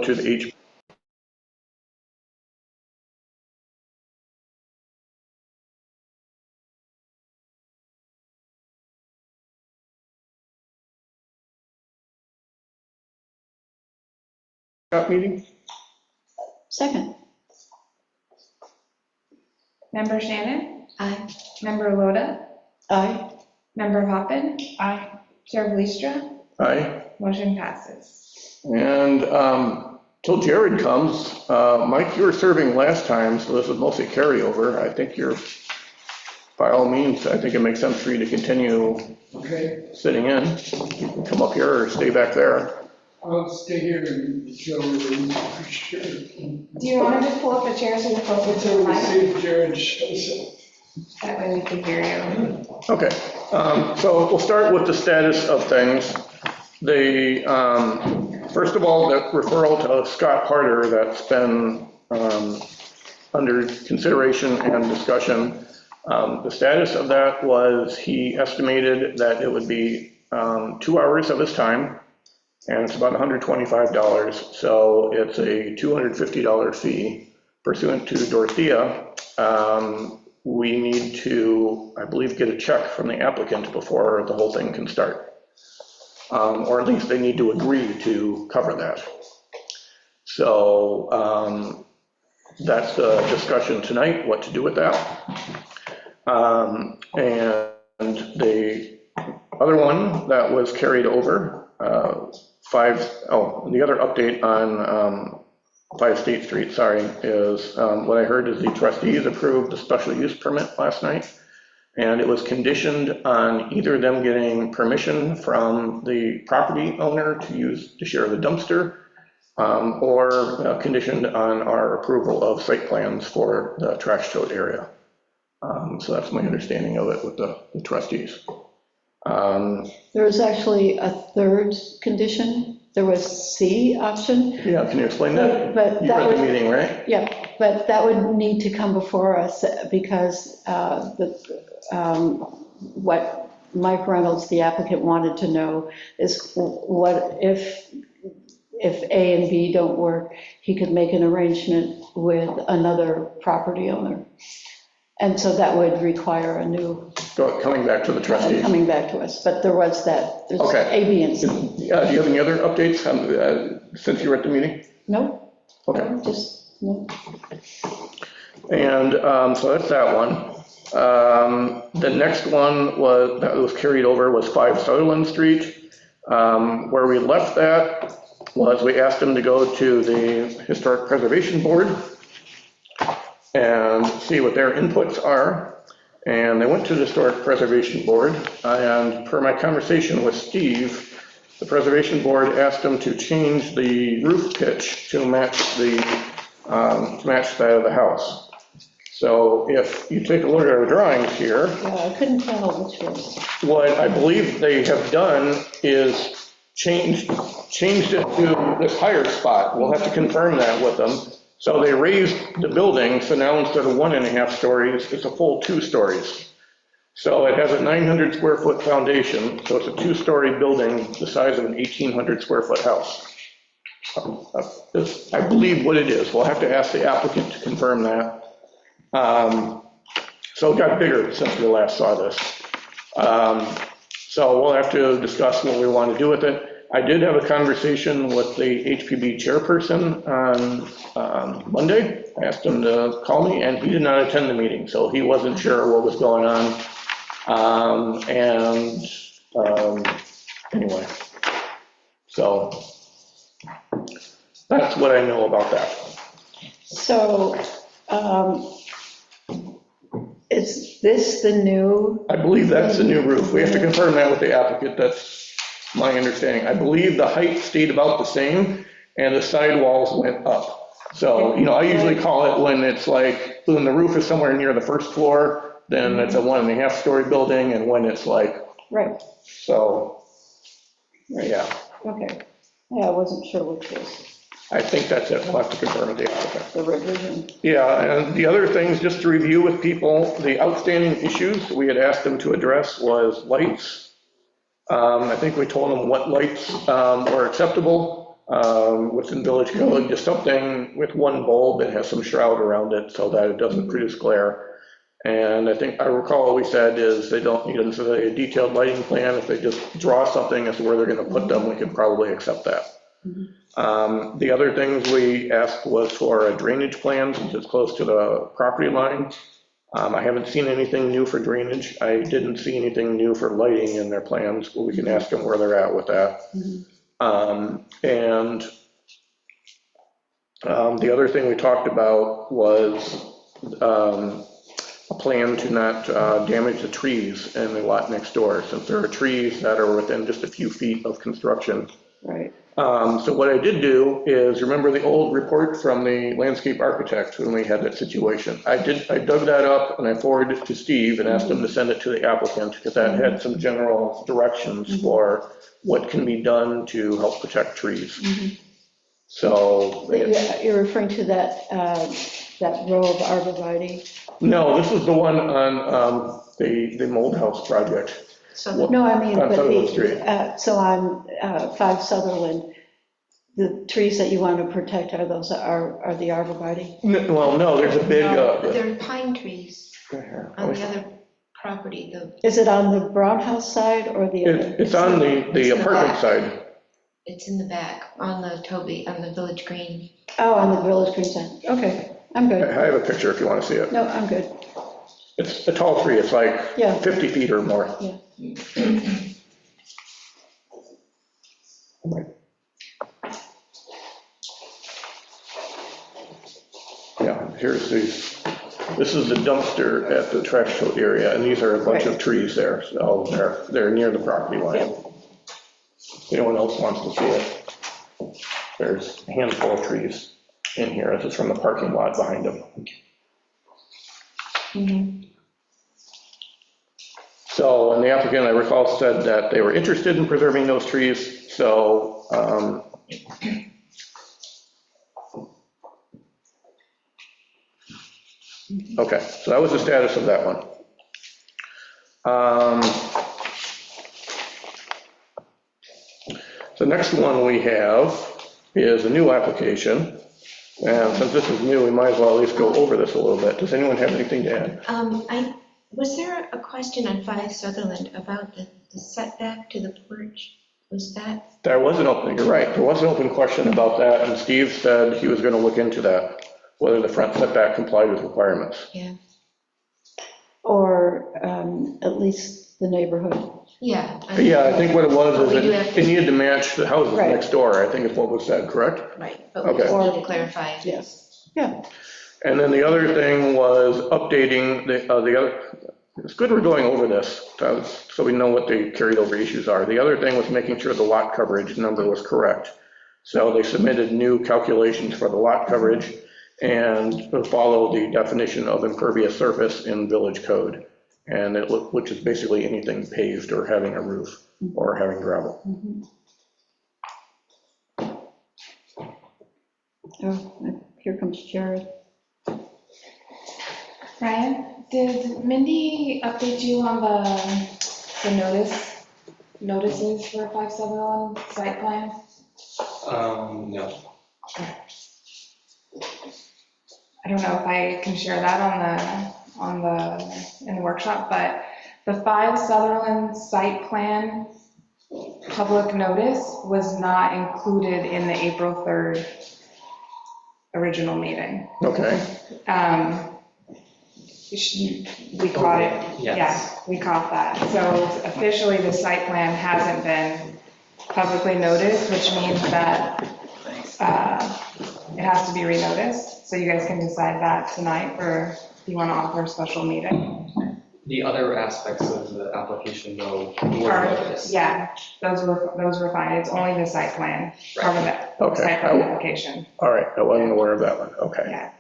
to the H. Meeting. Second. Member Shannon? Aye. Member Loda? Aye. Member Hoppen? Aye. Chair Bleastra? Aye. Motion passes. And till Jared comes, Mike, you were serving last time, so this is mostly carryover. I think you're, by all means, I think it makes sense for you to continue sitting in. You can come up here or stay back there. I'll stay here and show you for sure. Do you want to just pull up a chair so you're closer to the Until we mic? see if Jared shows up. That way we can hear you. Okay, so we'll start with the status of things. The, first of all, the referral to Scott Harder that's been under consideration and discussion. The status of that was he estimated that it would be 2 hours of his time, and it's about $125. So it's a $250 fee pursuant to Dorothea. We need to, I believe, get a check from the applicant before the whole thing can start. Or at least they need to agree to cover that. So that's the discussion tonight, what to do with that. And the other one that was carried over, the other update on 5 State Street, sorry, is what I heard is the trustees approved the special use permit last night. And it was conditioned on either them getting permission from the property owner to share the dumpster, or conditioned on our approval of site plans for the trash tote area. So that's my understanding of it with the trustees. There was actually a third condition. There was C option. Yeah, can you explain that? But You that read would, the meeting, right? yeah, but that would need to come before us because what Mike Reynolds, the applicant, wanted to know is what if A and B don't work, he could make an arrangement with another property owner. And so that would require a new, Coming back to the trustees. coming back to us, but there was that, there's Okay. A, B, and C. Do you have any other updates since you were at the meeting? No, Okay. just, no. And so that's that one. The next one that was carried over was 5 Sutherland Street. Where we left that was we asked them to go to the Historic Preservation Board and see what their inputs are. And they went to the Historic Preservation Board, and per my conversation with Steve, the Preservation Board asked them to change the roof pitch to match that of the house. So if you take a look at our drawings here, Yeah, I couldn't tell which was. what I believe they have done is changed it to this higher spot. We'll have to confirm that with them. So they raised the building, so now instead of 1.5 stories, it's a full 2 stories. So it has a 900 square foot foundation, so it's a 2-story building the size of an 1,800 square foot house. That's, I believe, what it is. We'll have to ask the applicant to confirm that. So it got bigger since we last saw this. So we'll have to discuss what we want to do with it. I did have a conversation with the HPB chairperson on Monday. I asked him to call me, and he did not attend the meeting, so he wasn't sure what was going on. Anyway, so that's what I know about that. So, is this the new? I believe that's the new roof. We have to confirm that with the applicant. That's my understanding. I believe the height stayed about the same and the sidewalls went up. So, I usually call it when it's like, when the roof is somewhere near the first floor, then it's a 1.5 story building, and when it's like, Right, so, yeah, okay. Yeah, I wasn't sure which was I think that's it. We'll have to confirm with the applicant. the revision. Yeah, and the other things, just to review with people, the outstanding issues we had asked them to address was lights. I think we told them what lights were acceptable. within village code, just something with one bulb that has some shroud around it so that it doesn't produce glare. And I think, I recall what we said is they don't need necessarily a detailed lighting plan. If they just draw something as to where they're gonna put them, we could probably accept that. The other things we asked was for a drainage plan, since it's close to the property line. I haven't seen anything new for drainage. I didn't see anything new for lighting in their plans, but we can ask them where they're at with that. And the other thing we talked about was a plan to not damage the trees in the lot next door, since there are trees that are within just a few feet of construction. Right. So what I did do is, remember the old report from the landscape architect when we had that situation? I dug that up and I forwarded it to Steve and asked him to send it to the applicant, because that had some general directions for what can be done to help protect trees. So. You're referring to that, that row of arborvitae? No, this is the one on the mold house project. So, no, I mean, On but Sutherland Street. so on 5 Sutherland, the trees that you want to protect are those, are the arborvitae? Well, no, there's a big. They're pine trees on the other property. Is it on the Brown House side or the other? It's on the apartment side. It's in the back, on the Village Green. Oh, on the Village Green side. Okay, I'm good. I have a picture if you want to see it. No, I'm good. It's a tall tree, it's like Yeah. 50 feet or more. Yeah. Yeah, here's these, this is the dumpster at the trash tote area, and these are a bunch of trees there, so they're near the property line. If anyone else wants to see it, there's a handful of trees in here. This is from the parking lot behind them. So, and the applicant, I recall, said that they were interested in preserving those trees, so okay, so that was the status of that one. The next one we have is a new application, and since this is new, we might as well at least go over this a little bit. Does anyone have anything to add? Was there a question on 5 Sutherland about the setback to the porch? Was that? There was an open, you're right, there was an open question about that, and Steve said he was going to look into that, whether the front setback complied with requirements. Yeah. Or at least the neighborhood. Yeah. Yeah, I think what it was is it needed to match the houses Right. next door, I think is what was said, correct? Right, but we Okay. just need to clarify. Yes. Yeah. And then the other thing was updating the other, it's good we're going over this, so we know what the carried over issues are. The other thing was making sure the lot coverage number was correct. So they submitted new calculations for the lot coverage and follow the definition of impervious surface in village code, and which is basically anything paved or having a roof or having gravel. Oh, here comes Jared. Ryan, did Mindy update you on the notices for 5 Sutherland site plan? No. I don't know if I can share that in the workshop, but the 5 Sutherland site plan public notice was not included in the April 3rd original meeting. Okay. We caught it. Yes. Yeah, we caught that. So officially, the site plan hasn't been publicly noticed, which means that it has to be renoticed. So you guys can decide that tonight, or if you want to offer a special meeting. The other aspects of the application, though, were noticed. Yeah, those were fine. It's only the site plan, part of that Okay. site plan application. All right, I wasn't aware of that one, okay. Yeah.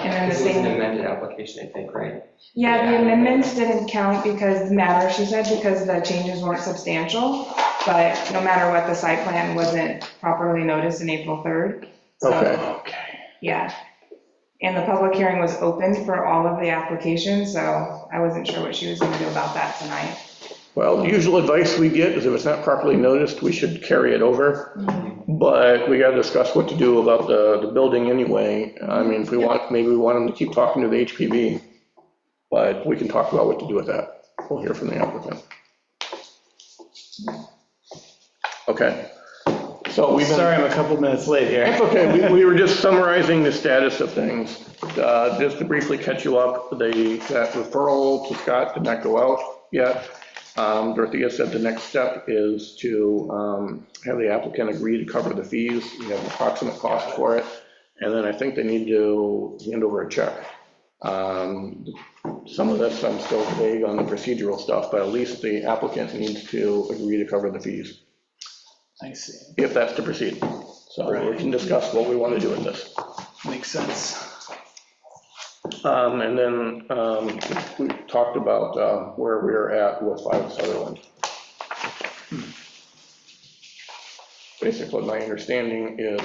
And then the This was an same. amended application, I think, right? Yeah, the amendments didn't count because she said, because the changes weren't substantial, but no matter what, the site plan wasn't properly noticed in April 3rd. So, Okay. yeah. And the public hearing was open for all of the applications, so I wasn't sure what she was gonna do about that tonight. Well, the usual advice we get is if it's not properly noticed, we should carry it over. But we gotta discuss what to do about the building anyway. I mean, if we want, maybe we want them to keep talking to the HPV, but we can talk about what to do with that. We'll hear from the applicant. Okay. So we've been. Sorry, I'm a couple minutes late here. That's okay. We were just summarizing the status of things. Just to briefly catch you up, that referral to Scott did not go out yet. Dorothea said the next step is to have the applicant agree to cover the fees. We have an approximate cost for it. And then I think they need to hand over a check. Some of this I'm still vague on the procedural stuff, but at least the applicant needs to agree to cover the fees. I see. If that's to proceed. So we can discuss what we want to do with this. Makes sense. And then we talked about where we're at with 5 Sutherland. Basically, my understanding is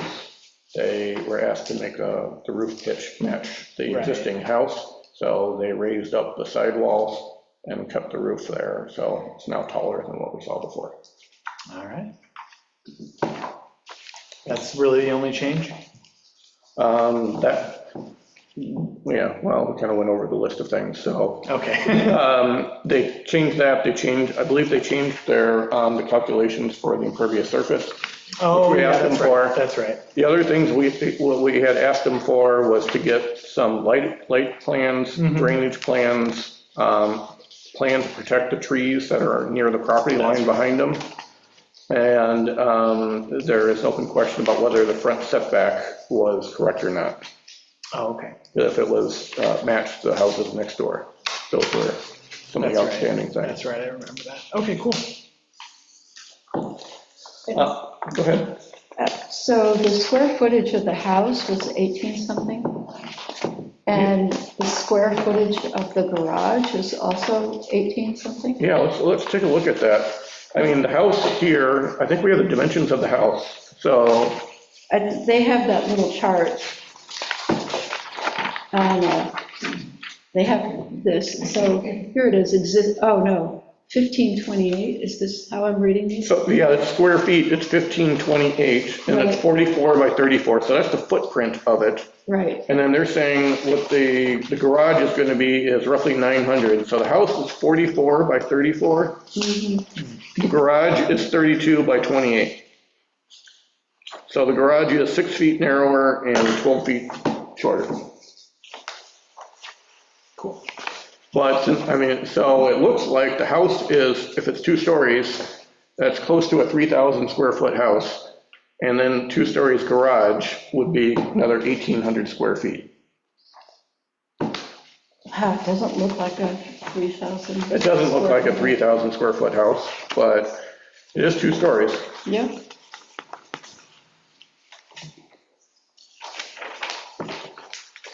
they were asked to make the roof pitch match the existing house. So they raised up the sidewalls and kept the roof there. So it's now taller than what we saw before. All right. That's really the only change? Yeah, well, we kind of went over the list of things, so. Okay. They changed that, I believe they changed their, the calculations for the impervious surface. Oh, we yeah, asked them that's for. right. That's right. The other things what we had asked them for was to get some light plans, drainage plans, plans to protect the trees that are near the property line behind them. And there is an open question about whether the front setback was correct or not. Oh, okay. If it was matched the houses next door. Those were some of the outstanding things. That's right, I remember that. Okay, cool. Go ahead. So the square footage of the house was 18 something, and the square footage of the garage is also 18 something? Yeah, let's take a look at that. I mean, the house here, I think we have the dimensions of the house, so. They have that little chart. They have this, so here it is, oh no, 1528, is this how I'm reading these? So, yeah, it's square feet, it's 1528, and it's 44 by 34, so that's the footprint of it. Right. And then they're saying what the garage is gonna be is roughly 900, so the house is 44 by 34. The garage is 32 by 28. So the garage is 6 feet narrower and 12 feet shorter. Cool. But, I mean, so it looks like the house is, if it's 2 stories, that's close to a 3,000 square foot house. And then 2 stories garage would be another 1,800 square feet. It doesn't look like a 3,000. It doesn't look like a 3,000 square foot house, but it is 2 stories. Yeah.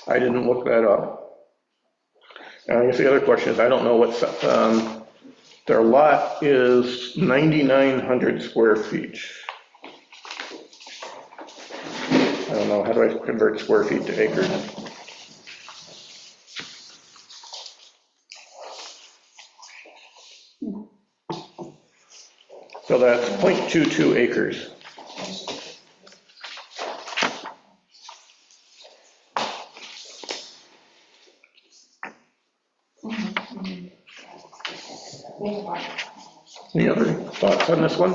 I didn't look that up. And I guess the other question is, I don't know what, their lot is 9,900 square feet. I don't know, how do I convert square feet to acres? So that's 0.22 acres. Any other thoughts on this one?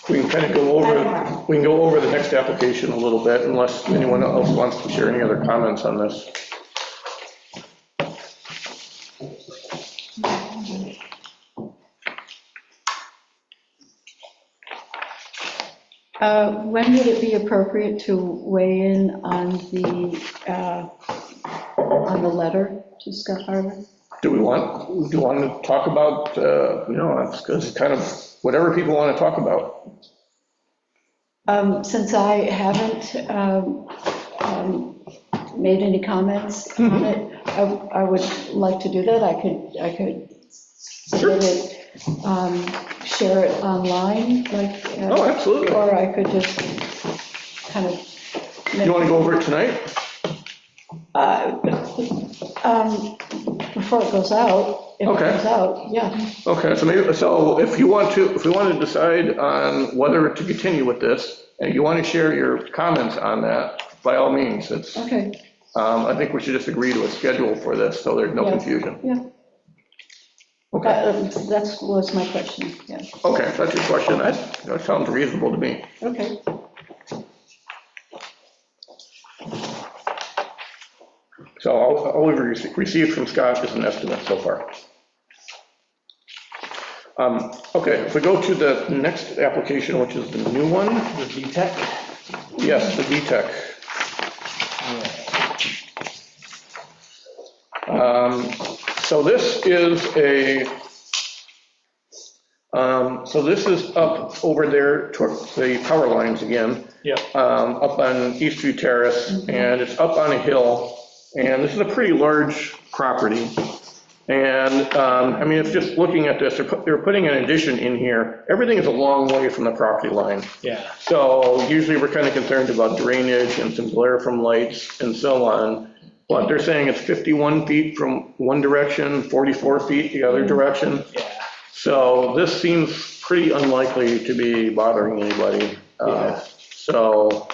We can kind of go over the next application a little bit, unless anyone else wants to share any other comments on this. When would it be appropriate to weigh in on the letter to Scott Harper? Do you want to talk about, it's kind of whatever people want to talk about. Since I haven't made any comments on it, I would like to do that. I could submit it, share it online, like. Oh, absolutely. Or I could just kind of. You want to go over it tonight? Before it goes out, if it Okay. goes out, yeah. Okay, so maybe, so if we want to decide on whether to continue with this, and you want to share your comments on that, by all means, it's, Okay, I think we should just agree to a schedule for this, so there's no Yeah. confusion. yeah. Okay, That was my question, yeah. okay, that's your question, that sounds reasonable to me. Okay. So all we've received from Scott is an estimate so far. Okay, if we go to the next application, which is the new one, The VTEC? yes, the VTEC. So this is up over there toward the power lines again. Yep. Up on Eastview Terrace, and it's up on a hill, and this is a pretty large property. And, I mean, it's just looking at this, they're putting an addition in here. Everything is a long way from the property line. Yeah. So usually we're kind of concerned about drainage and some glare from lights and so on. But they're saying it's 51 feet from one direction, 44 feet the other direction. Yeah. So this seems pretty unlikely to be bothering anybody. Yeah. So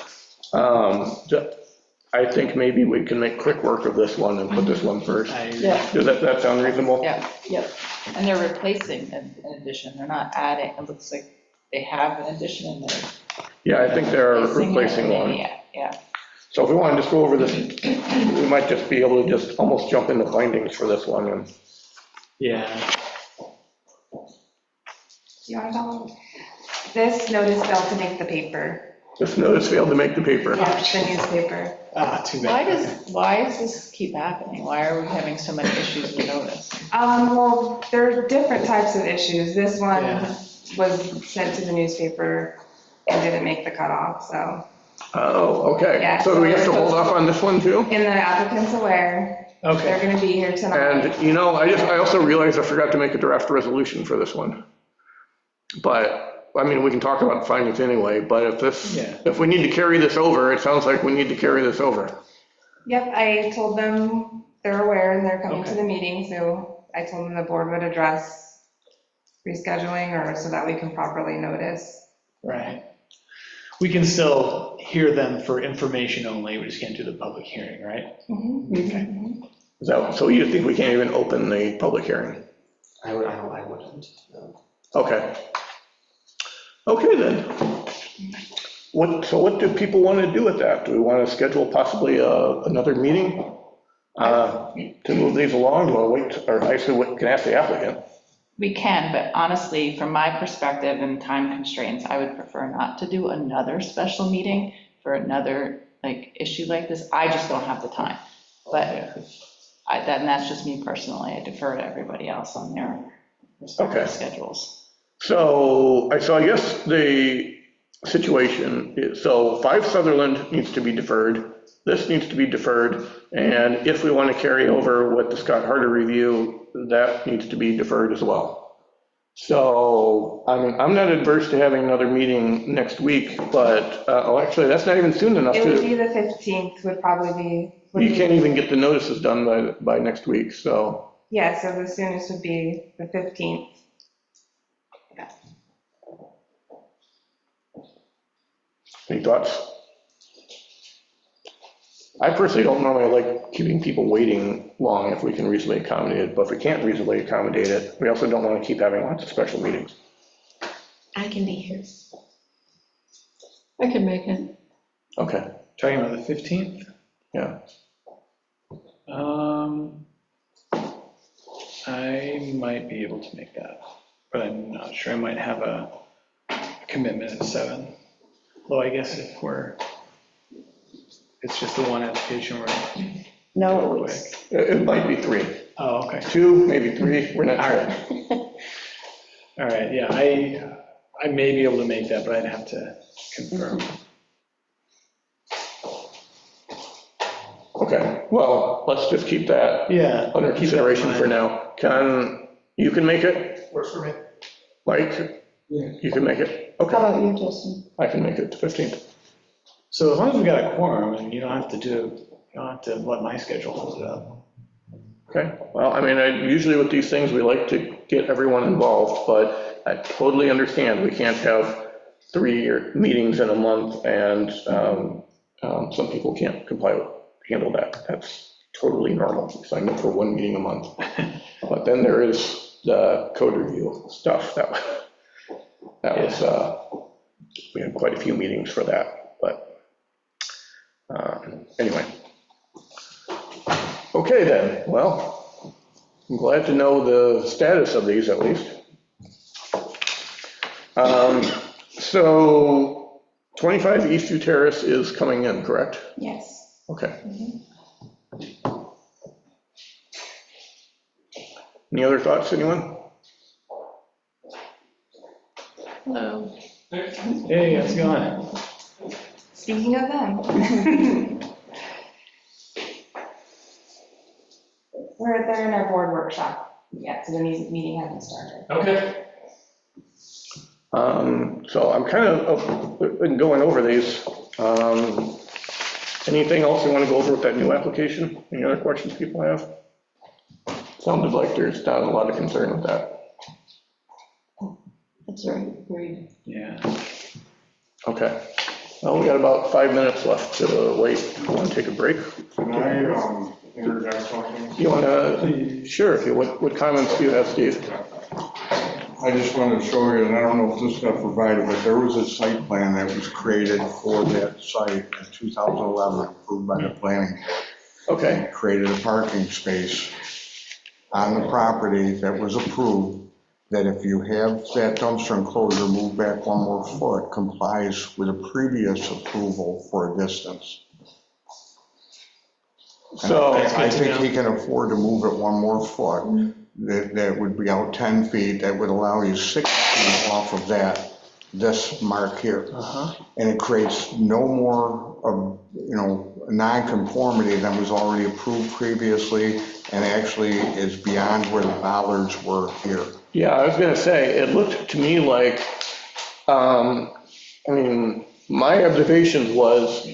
I think maybe we can make quick work of this one and put this one first. Yeah. Does that sound reasonable? Yeah, Yep. and they're replacing an addition, they're not adding, it looks like they have an addition and they're. Yeah, I think they're replacing it, one. Yeah, So if we want to just go over this, we might just be able to just almost jump into findings for this one. And Yeah. Do you want to tell them? This notice failed to make the paper. this notice failed to make the paper. Yeah, it's the newspaper. Too why bad. does this keep happening? Why are we having so many issues with notice? Well, there are different types of issues. This one Yeah. was sent to the newspaper and didn't make the cutoff, so. Oh, okay. Yeah, So do we have to hold off on this one too? And the applicant's aware, they're Okay. gonna be here tonight. And, you know, I also realized I forgot to make a draft resolution for this one. But, I mean, we can talk about findings anyway, but Yeah. if we need to carry this over, it sounds like we need to carry this over. Yep, I told them they're aware and they're coming to Okay. the meeting, so I told them the board would address rescheduling or so that we can properly notice. Right. We can still hear them for information only, we just can't do the public hearing, right? Okay. So you think we can't even open the public hearing? I wouldn't. No. Okay. Okay, then. So what do people want to do with that? Do we want to schedule possibly another meeting to move these along? Do we wait, or actually, we can ask the applicant? We can, but honestly, from my perspective and time constraints, I would prefer not to do another special meeting for another issue like this. I just don't have the time. But that's just me personally. I defer to everybody else on their respective schedules. So I guess the situation is, so 5 Sutherland needs to be deferred, this needs to be deferred, and if we want to carry over with the Scott Harder review, that needs to be deferred as well. So, I mean, I'm not adverse to having another meeting next week, but, actually, that's not even soon enough It would to, be the 15th would probably be. you can't even get the notices done by next week, so. Yeah, so the soonest would be the 15th. Any thoughts? I personally don't normally like keeping people waiting long if we can reasonably accommodate it, but if we can't reasonably accommodate it, we also don't want to keep having lots of special meetings. I can be here. I can make it. Okay, Talking about the 15th? yeah. I might be able to make that, but I'm not sure. I might have a commitment at 7. Well, I guess if it's just the one application where. No, It might be 3. Oh, okay. 2, maybe 3, we're not All sure. right. All right, yeah, I may be able to make that, but I'd have to confirm. Okay, well, let's just keep that Yeah. under keep that in consideration for mind. now. You can make it? Works for me. Mike, you can make it? how Okay, about you, Justin? I can make it to 15th. So as long as we got a quorum, and you don't have to let my schedule hold it up. Okay, well, I mean, usually with these things, we like to get everyone involved, but I totally understand we can't have 3 meetings in a month, and some people can't handle that. That's totally normal. We sign up for 1 meeting a month. But then there is the code review stuff that was, we had quite a few meetings for that, but anyway. Okay then, well, I'm glad to know the status of these at least. So 25 Eastview Terrace is coming in, correct? Yes. Okay. Any other thoughts, anyone? Hello. Hey, how's it going? Speaking of them. They're in our board workshop yet, so the meeting hasn't started. Okay. So I'm kind of been going over these. Anything else you want to go over with that new application? Any other questions people have? Sounded like there's not a lot of concern with that. That's right, agreed. Yeah. Okay. Well, we got about 5 minutes left to wait. Want to take a break? Can I interject something? You want to? Sure. If you, what comments do you have, Steve? I just wanted to show you, and I don't know if this got provided, but there was a site plan that was created for that site in 2011, approved by the planning board. Okay. It created a parking space on the property that was approved, that if you have that dumpster enclosure moved back 1 more foot, complies with a previous approval for a distance. So I think he can afford to move it 1 more foot. That would be out 10 feet. That would allow you 6 feet off of this mark here. And it creates no more of, non-conformity than was already approved previously, and actually is beyond where the bollards were here. Yeah, I was going to say, it looked to me like, my observations was,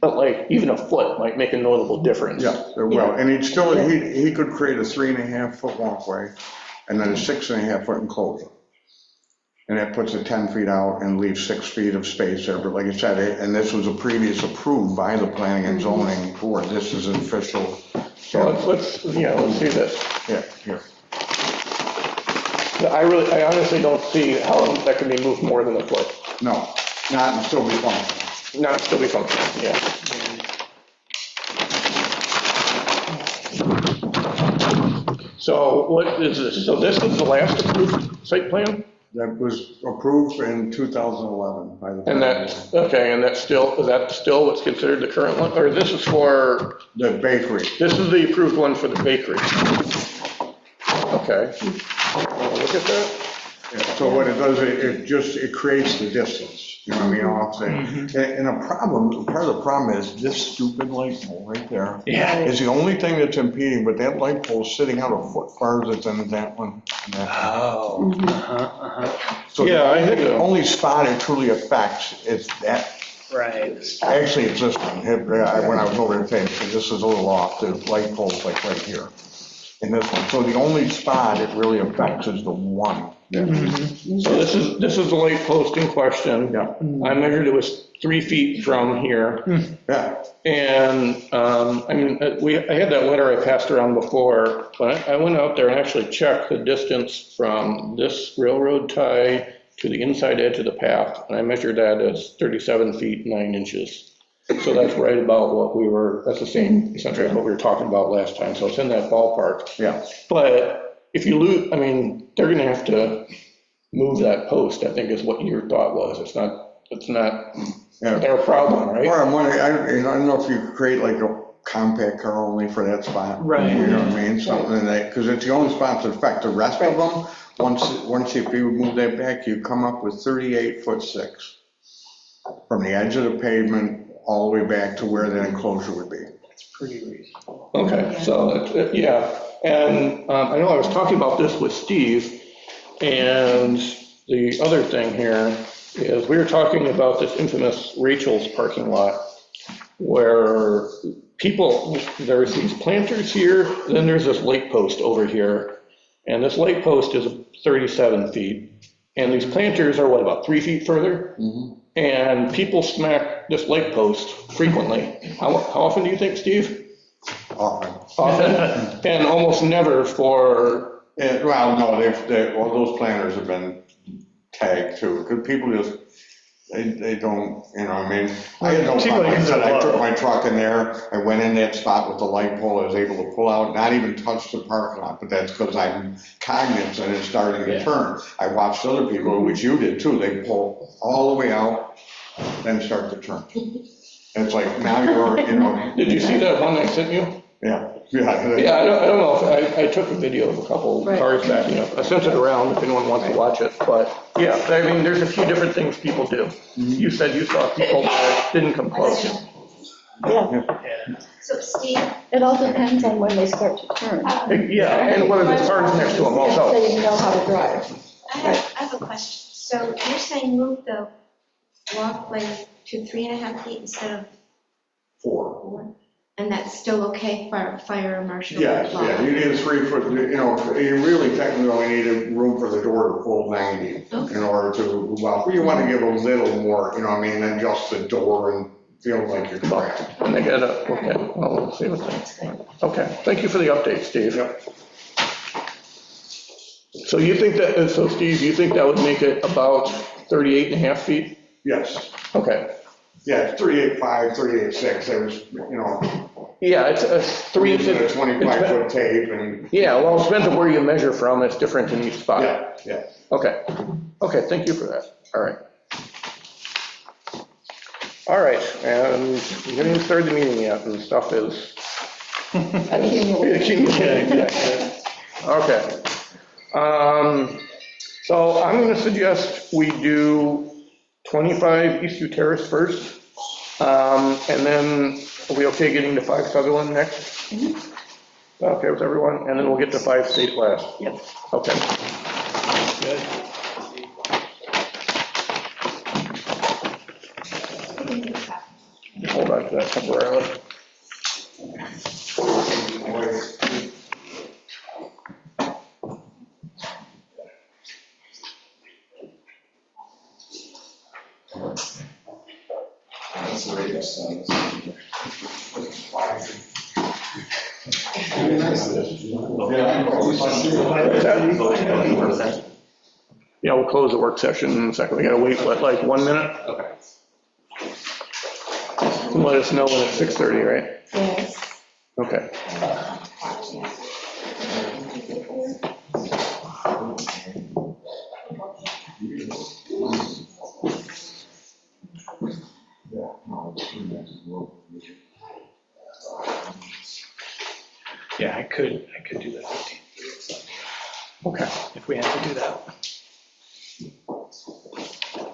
like, even a foot might make a notable difference. Yeah, well, and he'd still, he could create a 3.5 foot walkway and then a 6.5 foot enclosure. And that puts it 10 feet out and leaves 6 feet of space there. But like I said, and this was a previous approved by the planning and zoning board. This is an official. So let's see this. Yeah, here. I honestly don't see how that can be moved more than a foot. No, not and still be functional. Not still be functional, yeah. So what is this? So this is the last approved site plan? That was approved in 2011 by the. And that's, okay, and is that still what's considered the current one? Or this is for? The bakery. This is the approved one for the bakery. Okay. Look at that. Yeah, so what it does, it creates the distance, you know what I mean, off there. And part of the problem is this stupid light pole right there. Yeah. Is the only thing that's impeding, but that light pole is sitting out a foot farther than that one. And that one. Oh. So Yeah, I think the so. only spot it truly affects is that. Right. Actually, it's this one. When I was over there today, this is a little off, the light pole's like right here. In this one. So the only spot it really affects is the one. So this is the light post in question. Yeah. I measured it was 3 feet from here. Yeah. And, I had that letter I passed around before, but I went out there and actually checked the distance from this railroad tie to the inside edge of the path, and I measured that as 37 feet, 9 inches. So that's right about that's the same, essentially what we were talking about last time, so it's in that ballpark. Yeah. But if you lose, they're gonna have to move that post, I think is what your thought was. It's not their problem, right? Or I'm wondering, I don't know if you could create like a compact car only for that spot. Right. You know what I mean? Something like, because it's the only spot that affect the rest of them. Once if you move that back, you come up with 38'6" from the edge of the pavement all the way back to where the enclosure would be. That's pretty reasonable. Okay, so, yeah, and I know I was talking about this with Steve, and the other thing here is we were talking about this infamous Rachel's parking lot, where people, there's these planters here, then there's this light post over here, and this light post is 37 feet, and these planters are what, about 3 feet further? And people smack this light post frequently. How often do you think, Steve? Often. Often, and almost never for... Well, no, well, those planters have been tagged too, because people just, they don't, you know, I mean, I had no problem. Like I said, I took my truck in there, I went in that spot with the light pole, I was able to pull out, not even touch the parking lot, but that's because I'm cognizant and it's starting to turn. I watched other people, which you did too, they pull all the way out, then start to turn. And it's like, now you're, you know. Did you see that one I sent you? Yeah. Yeah, I don't know, if I took a video of a couple cars backing up. I sent it around if anyone wants to watch it, but yeah, I mean, there's a few different things people do. You said you saw people that didn't come close. Yeah, So Steve, it all depends on when they start to turn. Yeah, and whether the car's next to them also. If they know how to drive. I have a question. So you're saying move the walkway to 3.5 feet instead of 4? And that's still okay for fire marshal? Yes, yeah, you need a 3 foot, you know, you really technically only need a room for the door to full 90 in order to, well, you want to give a little more, you know what I mean, than just the door and feel like you're trapped. And they got a, okay, well, we'll see what they, okay, thank you for the update, Steve. Yep. So you think that, so Steve, you think that would make it about 38.5 feet? Yes, Okay. yeah, 38.5, 38.6, there's, you know. Yeah, it's a 3 Using a 25 foot tape and. Yeah, well, it depends on where you measure from, it's different in each spot. Yeah. Okay, okay, thank you for that, all right. All right, and we haven't even started the meeting yet, and stuff is accumulating. Okay. So I'm gonna suggest we do 25 Eastview Terrace first, and then are we okay getting to 5 Sutherland next? Okay with everyone, and then we'll get to 5 State last. Yep. Okay. Good. Hold on to that temporarily. Yeah, we'll close the work session in a second. We gotta wait, what, like 1 minute? Okay. And let us know when it's 6:30, right? Yes. Okay. Yeah, I could do that 15th, Okay. if we have to do that.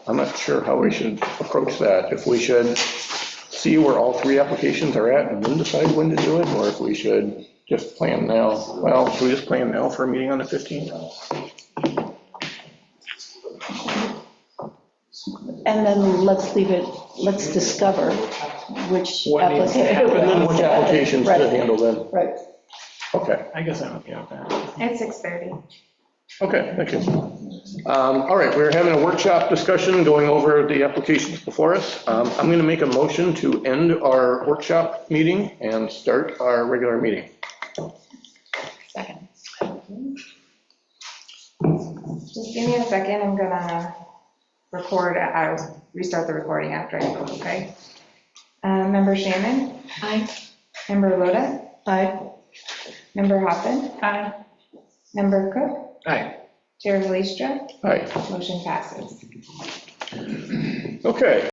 I'm not sure how we should approach that. If we should see where all 3 applications are at and then decide when to do it, or if we should just plan now. Well, should we just plan now for a meeting on the 15th? And then let's leave it, let's discover which What needs to application. happen. And then which applications to Right. handle then? Right. Okay, I guess I'm okay with that. It's 6:30. okay, thank you. All right, we're having a workshop discussion going over the applications before us. I'm going to make a motion to end our workshop meeting and start our regular meeting. Second. Just give me a second, I'm gonna record, I'll restart the recording after I vote, okay? Member Shannon? Aye. Member Loda? Aye. Member Hoppen? Aye. Member Cook? Aye. Chair Leistra? Hi, Motion passes. okay.